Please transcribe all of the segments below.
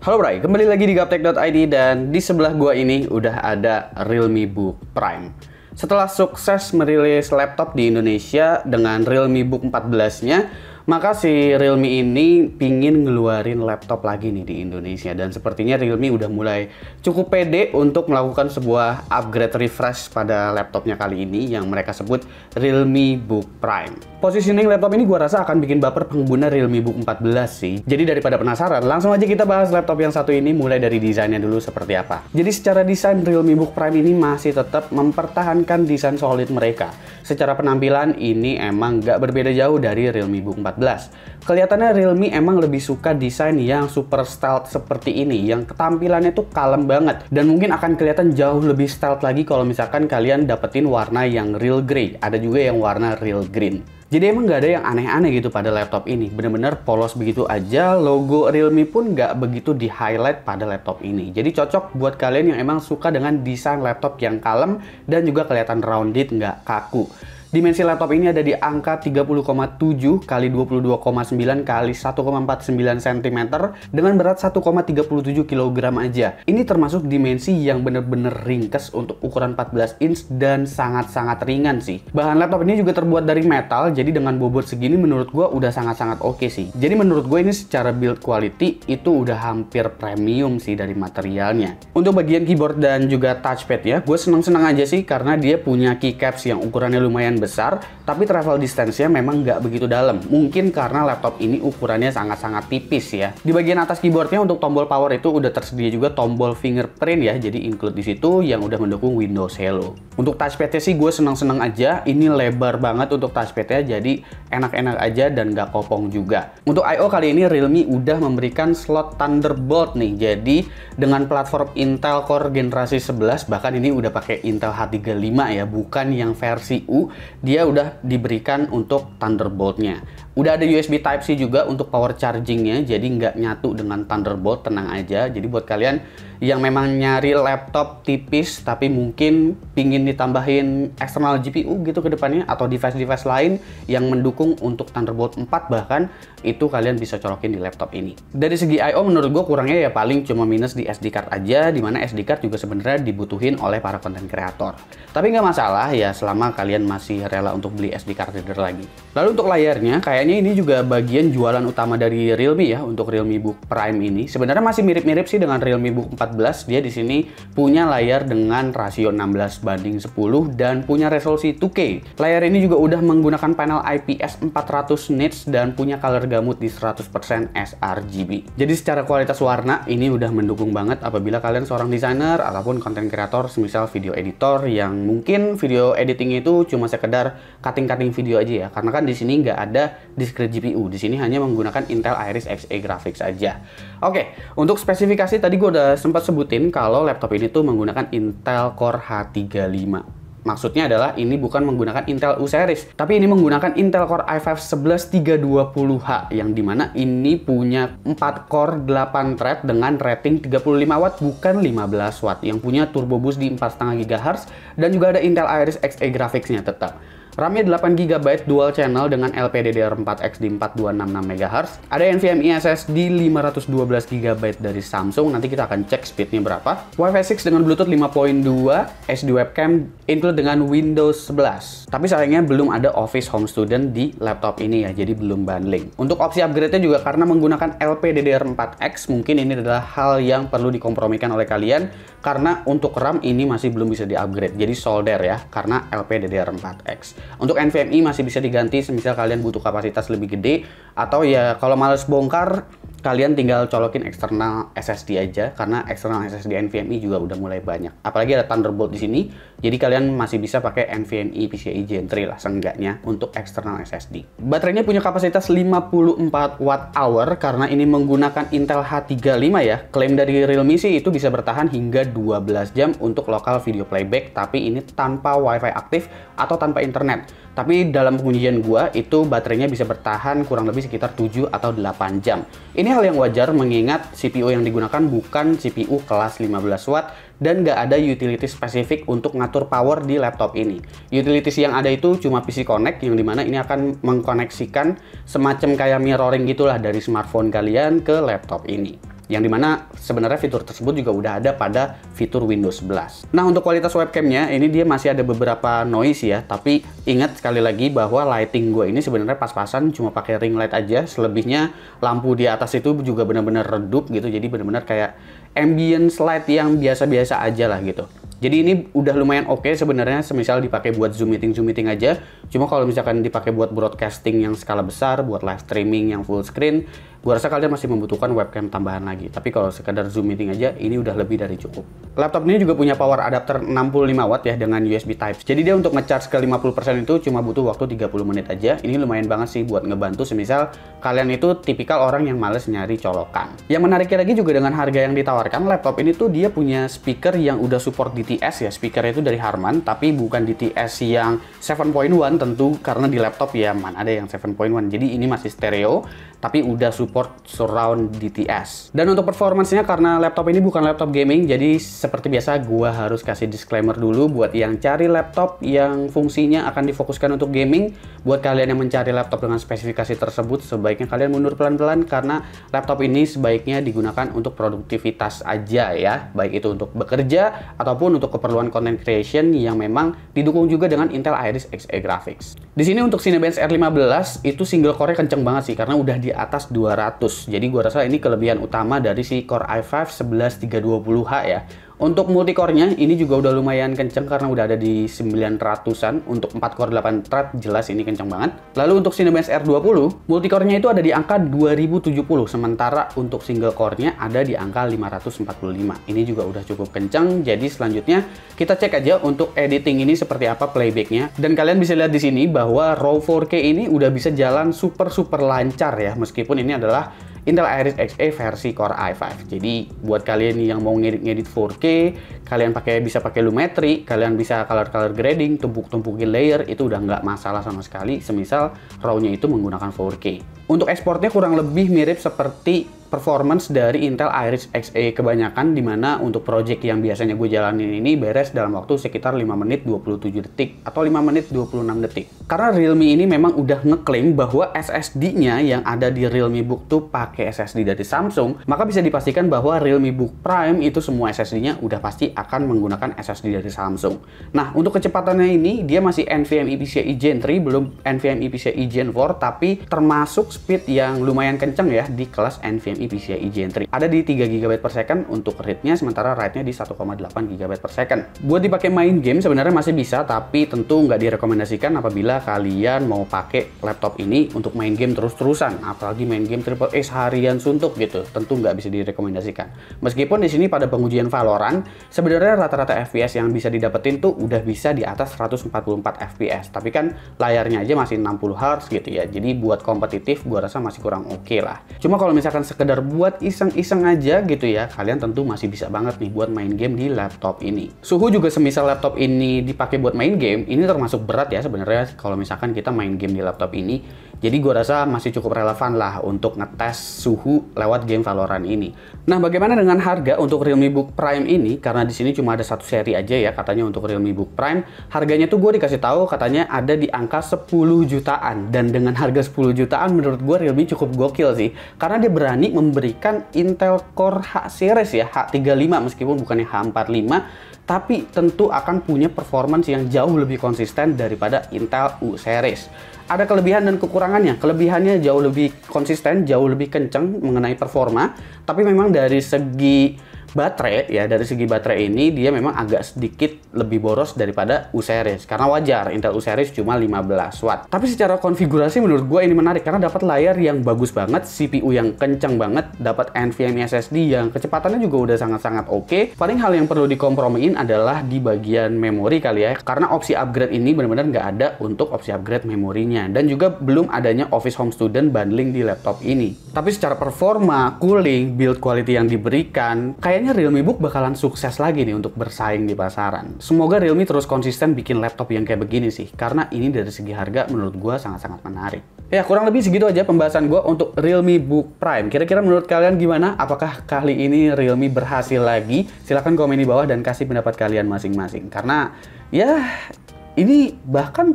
Halo Bray, kembali lagi di Gaptek.id dan di sebelah gua ini udah ada Realme Book Prime. Setelah sukses merilis laptop di Indonesia dengan Realme Book 14-nya, maka si Realme ini pingin ngeluarin laptop lagi nih di Indonesia. Dan sepertinya Realme udah mulai cukup pede untuk melakukan sebuah upgrade refresh pada laptopnya kali ini yang mereka sebut Realme Book Prime. Positioning laptop ini gua rasa akan bikin baper pengguna Realme Book 14 sih. Jadi daripada penasaran, langsung aja kita bahas laptop yang satu ini mulai dari desainnya dulu seperti apa. Jadi secara desain Realme Book Prime ini masih tetap mempertahankan desain solid mereka. Secara penampilan ini emang nggak berbeda jauh dari Realme Book 14. Kelihatannya Realme emang lebih suka desain yang super stealth seperti ini, yang ketampilannya tuh kalem banget. Dan mungkin akan kelihatan jauh lebih stealth lagi kalau misalkan kalian dapetin warna yang real grey. Ada juga yang warna real green. Jadi emang nggak ada yang aneh-aneh gitu pada laptop ini. Bener-bener polos begitu aja, logo Realme pun nggak begitu di-highlight pada laptop ini. Jadi cocok buat kalian yang emang suka dengan desain laptop yang kalem dan juga kelihatan rounded, nggak kaku. Dimensi laptop ini ada di angka 30,7 kali 22,9 kali 1,49 cm dengan berat 1,37 kg aja. Ini termasuk dimensi yang bener-bener ringkes untuk ukuran 14 inch dan sangat-sangat ringan sih. Bahan laptop ini juga terbuat dari metal, jadi dengan bobot segini menurut gue udah sangat-sangat oke sih. Jadi menurut gue ini secara build quality itu udah hampir premium sih dari materialnya. Untuk bagian keyboard dan juga touchpad ya, gue seneng-seneng aja sih karena dia punya keycaps yang ukurannya lumayan besar, tapi travel distance-nya memang nggak begitu dalam. Mungkin karena laptop ini ukurannya sangat-sangat tipis ya. Di bagian atas keyboardnya untuk tombol power itu udah tersedia juga tombol fingerprint ya, jadi include di situ yang udah mendukung Windows Hello. Untuk touchpad-nya sih gue seneng-seneng aja, ini lebar banget untuk touchpad-nya, jadi enak-enak aja dan nggak kopong juga. Untuk I/O kali ini Realme udah memberikan slot Thunderbolt nih, jadi dengan platform Intel Core generasi 11, bahkan ini udah pakai Intel H35 ya, bukan yang versi U. Dia udah diberikan untuk Thunderbolt-nya. Udah ada USB Type-C juga untuk power charging-nya, jadi nggak nyatu dengan Thunderbolt, tenang aja. Jadi buat kalian yang memang nyari laptop tipis tapi mungkin pingin ditambahin eksternal GPU gitu ke depannya atau device-device lain yang mendukung untuk Thunderbolt 4 bahkan, itu kalian bisa colokin di laptop ini. Dari segi I/O menurut gue kurangnya ya paling cuma minus di SD card aja, dimana SD card juga sebenarnya dibutuhin oleh para konten kreator. Tapi nggak masalah ya selama kalian masih rela untuk beli SD card reader lagi. Lalu untuk layarnya, kayaknya ini juga bagian jualan utama dari Realme ya untuk Realme Book Prime ini. Sebenarnya masih mirip-mirip sih dengan Realme Book 14. Dia di sini punya layar dengan rasio 16:10 dan punya resolusi 2K. Layar ini juga udah menggunakan panel IPS 400 nits dan punya color gamut di 100% sRGB. Jadi secara kualitas warna ini udah mendukung banget apabila kalian seorang desainer ataupun konten kreator, semisal video editor yang mungkin video editing itu cuma sekedar cutting-cutting video aja ya. Karena kan di sini nggak ada discrete GPU. Di sini hanya menggunakan Intel Iris Xe graphics aja. Oke, untuk spesifikasi tadi gue udah sempat sebutin kalau laptop ini tuh menggunakan Intel Core H35. Maksudnya adalah ini bukan menggunakan Intel U series, tapi ini menggunakan Intel Core i5-11320H yang dimana ini punya 4 core 8 thread dengan rating 35 watt bukan 15 watt yang punya turbo boost di 4,5 GHz dan juga ada Intel Iris Xe graphics-nya tetap. RAM-nya 8 GB dual channel dengan LPDDR4X di 4266 MHz. Ada NVMe SSD 512 GB dari Samsung. Nanti kita akan cek speednya berapa. Wi-Fi 6 dengan Bluetooth 5.2, SD webcam include dengan Windows 11. Tapi sayangnya belum ada Office Home Student di laptop ini ya, jadi belum bundling. Untuk opsi upgrade-nya juga karena menggunakan LPDDR4X, mungkin ini adalah hal yang perlu dikompromikan oleh kalian karena untuk RAM ini masih belum bisa di-upgrade. Jadi solder ya, karena LPDDR4X. Untuk NVMe masih bisa diganti semisal kalian butuh kapasitas lebih gede atau ya kalau males bongkar kalian tinggal colokin eksternal SSD aja karena eksternal SSD NVMe juga udah mulai banyak. Apalagi ada Thunderbolt di sini, jadi kalian masih bisa pakai NVMe PCIe Gen 3 lah seenggaknya untuk eksternal SSD. Baterainya punya kapasitas 54 watt hour karena ini menggunakan Intel H35 ya. Klaim dari Realme sih itu bisa bertahan hingga 12 jam untuk lokal video playback, tapi ini tanpa WiFi aktif atau tanpa internet. Tapi dalam pengujian gua itu baterainya bisa bertahan kurang lebih sekitar 7 atau 8 jam. Ini hal yang wajar mengingat CPU yang digunakan bukan CPU kelas 15 watt dan nggak ada utility spesifik untuk ngatur power di laptop ini. Utilities yang ada itu cuma PC Connect yang dimana ini akan mengkoneksikan semacam kayak mirroring gitulah dari smartphone kalian ke laptop ini. yang dimana sebenarnya fitur tersebut juga udah ada pada fitur Windows 11. Nah, untuk kualitas webcamnya ini dia masih ada beberapa noise ya, tapi ingat sekali lagi bahwa lighting gue ini sebenarnya pas-pasan, cuma pakai ring light aja. Selebihnya lampu di atas itu juga benar-benar redup gitu, jadi benar-benar kayak ambience light yang biasa-biasa aja lah gitu. Jadi ini udah lumayan oke sebenarnya, semisal dipakai buat zoom meeting aja. Cuma kalau misalkan dipakai buat broadcasting yang skala besar, buat live streaming yang full screen, gua rasa kalian masih membutuhkan webcam tambahan lagi. Tapi kalau sekedar zoom meeting aja, ini udah lebih dari cukup. Laptop ini juga punya power adapter 65 watt ya dengan USB Type. Jadi dia untuk ngecharge ke 50% itu cuma butuh waktu 30 menit aja. Ini lumayan banget sih buat ngebantu semisal kalian itu tipikal orang yang males nyari colokan. Yang menariknya lagi juga dengan harga yang ditawarkan, laptop ini tuh dia punya speaker yang udah support DTS ya. Speaker itu dari Harman, tapi bukan DTS yang 7.1 tentu, karena di laptop ya mana ada yang 7.1. Jadi ini masih stereo, tapi udah support surround DTS. Dan untuk performance-nya, karena laptop ini bukan laptop gaming, jadi seperti biasa gua harus kasih disclaimer dulu buat yang cari laptop yang fungsinya akan difokuskan untuk gaming. Buat kalian yang mencari laptop dengan spesifikasi tersebut, sebaiknya kalian mundur pelan-pelan, karena laptop ini sebaiknya digunakan untuk produktivitas aja ya, baik itu untuk bekerja ataupun untuk keperluan content creation yang memang didukung juga dengan Intel Iris Xe graphics. Di sini untuk Cinebench R15 itu single core-nya kenceng banget sih, karena udah di atas 200. Jadi gua rasa ini kelebihan utama dari si Core i5 11320H ya. Untuk multicore-nya ini juga udah lumayan kenceng karena udah ada di 900-an. Untuk 4 core 8 thread jelas ini kenceng banget. Lalu untuk Cinebench R20, multicore-nya itu ada di angka 2070, sementara untuk single core-nya ada di angka 545. Ini juga udah cukup kenceng. Jadi selanjutnya kita cek aja untuk editing ini seperti apa playback-nya. Dan kalian bisa lihat di sini bahwa RAW 4K ini udah bisa jalan super lancar ya, meskipun ini adalah Intel Iris Xe versi Core i5. Jadi buat kalian yang mau ngedit 4K, kalian bisa pakai Lumetri, kalian bisa color grading, tumpuk-tumpukin layer, itu udah nggak masalah sama sekali, semisal RAW-nya itu menggunakan 4K. Untuk exportnya kurang lebih mirip seperti performance dari Intel Iris Xe kebanyakan, dimana untuk project yang biasanya gue jalanin ini beres dalam waktu sekitar 5 menit 27 detik atau 5 menit 26 detik. Karena Realme ini memang udah ngeklaim bahwa SSD-nya yang ada di Realme Book tuh pakai SSD dari Samsung, maka bisa dipastikan bahwa Realme Book Prime itu semua SSD-nya udah pasti akan menggunakan SSD dari Samsung. Nah, untuk kecepatannya ini dia masih NVMe PCIe Gen 3, belum NVMe PCIe Gen 4, tapi termasuk speed yang lumayan kenceng ya di kelas NVMe PCIe Gen 3. Ada di 3 GB per second untuk read-nya, sementara write-nya di 1,8 GB per second. Buat dipakai main game sebenarnya masih bisa, tapi tentu nggak direkomendasikan apabila kalian mau pakai laptop ini untuk main game terus-terusan, apalagi main game AAA seharian suntuk gitu. Tentu nggak bisa direkomendasikan. Meskipun di sini pada pengujian Valorant, sebenarnya rata-rata FPS yang bisa didapetin tuh udah bisa di atas 144 FPS, tapi kan layarnya aja masih 60 Hz gitu ya. Jadi buat kompetitif gua rasa masih kurang oke lah. Cuma kalau misalkan sekedar buat iseng-iseng aja gitu ya, kalian tentu masih bisa banget nih buat main game di laptop ini. Suhu juga semisal laptop ini dipakai buat main game, ini termasuk berat ya sebenarnya kalau misalkan kita main game di laptop ini. Jadi gue rasa masih cukup relevan lah untuk ngetes suhu lewat game Valorant ini. Nah, bagaimana dengan harga untuk Realme Book Prime ini? Karena di sini cuma ada satu seri aja ya katanya untuk Realme Book Prime. Harganya tuh gue dikasih tahu katanya ada di angka 10 jutaan. Dan dengan harga 10 jutaan menurut gue Realme cukup gokil sih. Karena dia berani memberikan Intel Core H series ya, H35 meskipun bukannya H45. Tapi tentu akan punya performance yang jauh lebih konsisten daripada Intel U series. Ada kelebihan dan kekurangannya. Kelebihannya jauh lebih konsisten, jauh lebih kenceng mengenai performa. Tapi memang dari segi baterai ya, dari segi baterai ini dia memang agak sedikit lebih boros daripada U series. Karena wajar, Intel U series cuma 15 watt. Tapi secara konfigurasi menurut gue ini menarik karena dapat layar yang bagus banget, CPU yang kencang banget, dapat NVMe SSD yang kecepatannya juga udah sangat-sangat oke. Paling hal yang perlu dikompromiin adalah di bagian memori kali ya. Karena opsi upgrade ini benar-benar nggak ada untuk opsi upgrade memorinya. Dan juga belum adanya Office Home Student bundling di laptop ini. Tapi secara performa, cooling, build quality yang diberikan, kayaknya Realme Book bakalan sukses lagi nih untuk bersaing di pasaran. Semoga Realme terus konsisten bikin laptop yang kayak begini sih, karena ini dari segi harga menurut gua sangat-sangat menarik. Ya, kurang lebih segitu aja pembahasan gua untuk Realme Book Prime. Kira-kira menurut kalian gimana? Apakah kali ini Realme berhasil lagi? Silahkan komen di bawah dan kasih pendapat kalian masing-masing. Karena ya ini bahkan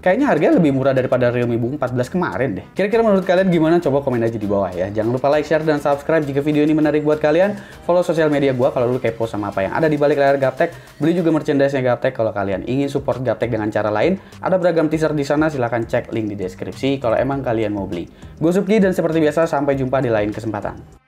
kayaknya harganya lebih murah daripada Realme Book 14 kemarin deh. Kira-kira menurut kalian gimana? Coba komen aja di bawah ya. Jangan lupa like, share, dan subscribe jika video ini menarik buat kalian. Follow sosial media gua kalau lu kepo sama apa yang ada di balik layar Gaptek. Beli juga merchandise-nya Gaptek kalau kalian ingin support Gaptek dengan cara lain. Ada beragam teaser di sana, silahkan cek link di deskripsi kalau emang kalian mau beli. Gue Supki dan seperti biasa sampai jumpa di lain kesempatan.